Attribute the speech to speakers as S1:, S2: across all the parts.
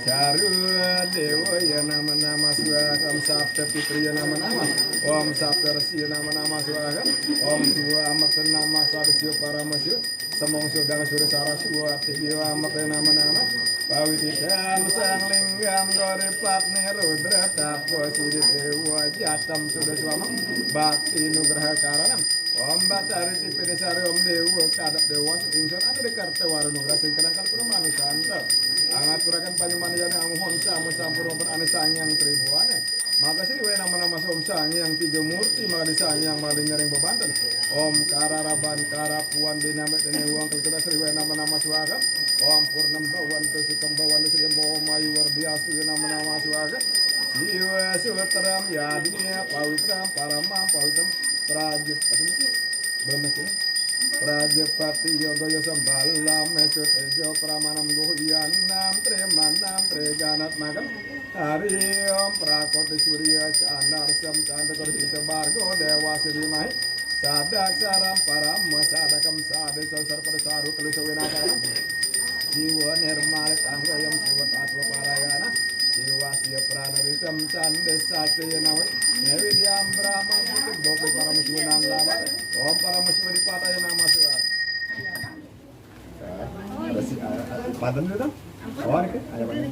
S1: Sarua Dewa ya nama-nama Swagam Sabta Fitri ya nama-nama Om Sabta Resi ya nama-nama Swagam Om Siwa Amat nama Sadasya Paramasya Semong Sudang Surya Saraswa Tiwa Amat nama-nama Pawititam Sang Linggam Goripat Nerudra Tapo Siddhi Dewa Jatam Sudah Swamam Bakti Nugraha Karanam Om Batari Tipidesari Om Dewa Kadap Dewa Ingsun ada di Kartawara Nugraha Singkadangkal Permanu Santa Angat Purakan Panyamanjana Amuhon Sama Sampurwa Berane Sangyang Tribuane Maka sih nama-nama Om Sangyang Tiga Murti Maka disangyang Malah nyaring bebantan Om Kararaban Karapuan Dinamet Dene Uang Kelkeda Sri nama-nama Suaka Om Purnam Bawan Tusikam Bawan Sri Om Mayu Warbiasu nama-nama Suaka Siwa Sutram Yadinya Pawitram Paramam Pawitram Prajip Prajapati Yoga Yosambala Mesut Ejo Pramanam Gohyanam Tremanam Preganat Magam Hari Om Prakoti Surya Candar Sam Candakor Kita Bargo Dewa Sirimai Sadak Saram Param Sadakam Sadek Sosar Persaru Kelusawinakaram Siwa Nirmal Tangga Yam Siwa Tatwa Parayana Siwa Siya Pranaritam Candes Satya Nawi Nevidyam Brahma Buddha Bopo Paramaswanang Lama Om Paramaswan di Pataya Nama Siwa Ada si Padan dulu dong? Oh ini ayo Padan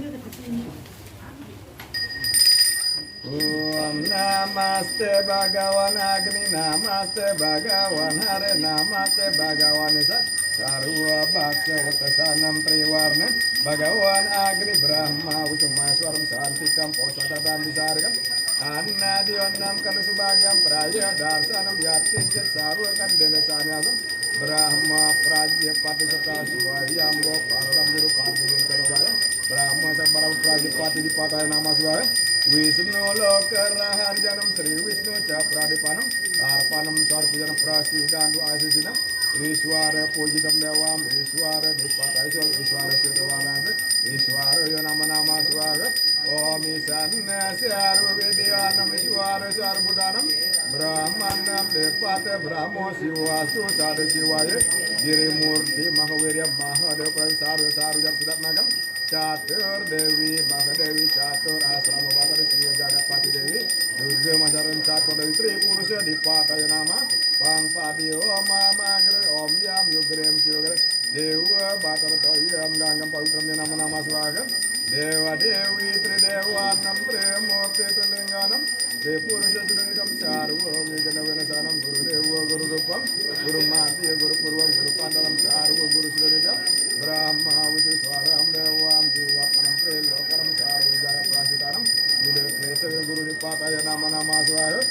S1: Om Namaste Bhagawan Agni Namaste Bhagawan Hare Namaste Bhagawan Isa Sarwa Bhaksa Vatasanam Triwarna Bhagawan Agni Brahma Wishumaswaram Santikam Posatatan Disargam Anna Dionam Kalu Subagam Praya Darsanam Yatisya Sarwa Kandena Sanyasam Brahma Prajapati Sata Swayambo Pararam Guru Padmiyun Karabaya Brahma Sabara Prajapati di Pataya Nama Swaya Wisnu Lokara Harjanam Sri Wisnu Capradipanam Arpanam Sarpujanam Prasidan Du Asisinam Iswara Pujikam Dewam Iswara Dipataya Iswara Sutawananda Iswara Nama-nama Swara Om Isanna Sarva Vidyanam Iswara Sarbudanam Brahmanam Dipata Brahmo Siwastu Sada Siwaya Girimurti Mahavirya Mahadev Sarva Sarva Sudat Nagam Catur Dewi Mahadewi Catur Asrama Badar Siwa Jagatpati Dewi Durga Masaran Catur Dewi Tripurusya Dipataya Nama Pang Padi Om Magre Om Yam Yugrem Siwagre Dewa Batar Toyam Ganggam Pavitram nama-nama Swaga Dewa Dewi Tridewa Nam Tremurti Tulingganam Tripurusya Sudhikam Sarva Vigana Venasanam Guru Dewa Guru Rupam Guru Mati Guru Purvam Guru Pandalam Sarva Guru Sudhikam Brahma Viswaram Dewa Jiwa Panam Trilokaram Sarva Jaya Prasitaram Guru Kresa Guru Dipataya nama-nama Swaga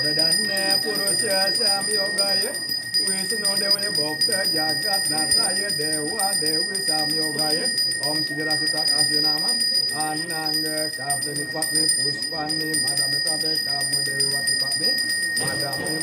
S1: Pradana Purusya Samyogaya Wisnu Dewa Bokta Jagat Nataya Dewa Dewi Samyogaya Om Siddhirasitak Asyunama Ananga Kapteni Patni Puspani Madamitade Kamu Dewi Wati Patni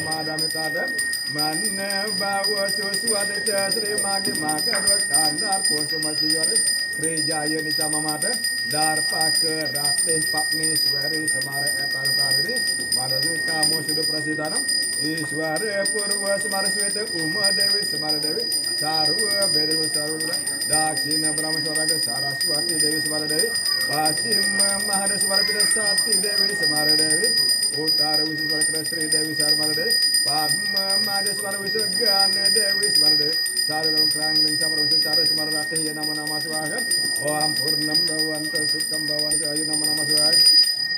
S1: Madamitade Manne Bawa Suswadita Sri Magi Makarwa Kandar Pusumasiyori Sri Jaya Nicamamata Darpa Keratih Patni Sweri Semare Etan Tariri Madasi Kamu Sudah Prasidanam Isware Purwa Semare Sweta Uma Dewi Semara Dewi Sarwa Bedewa Sarwa Dakshina Brahmaswara Saraswati Dewi Semara Dewi Paschim Mahada Semara Pida Sati Dewi Semara Dewi Utara Wiswara Sri Dewi Semara Dewi Padma Mahada Semara Wiswagana Dewi Semara Dewi Sarwa Krang Ling Samara Wiswara Semara Ratih Ya nama-nama Swaga Om Purnam Bawan Sukam Bawan Sayu nama-nama Swaga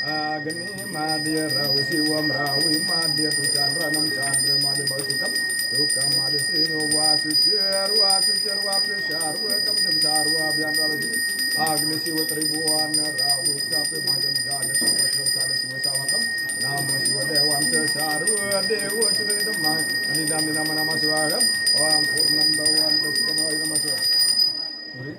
S1: Agni Madya Rawi Siwam Rawi Madya Tuchandra Nam Chandra Madya Basukam Tukam Madya Sino Wasucer Waprisarwa Kamjam Sarwa Biantarasi Agni Siwa Tribuan Rawi Capi Majam Jada Tawasar Sada Siwa Sawakam Nama Siwa Dewan Sarwa Dewa Sudah Demang Ini nama-nama Swagam Om Purnam Bawan Sukam Bawan Nama Swagam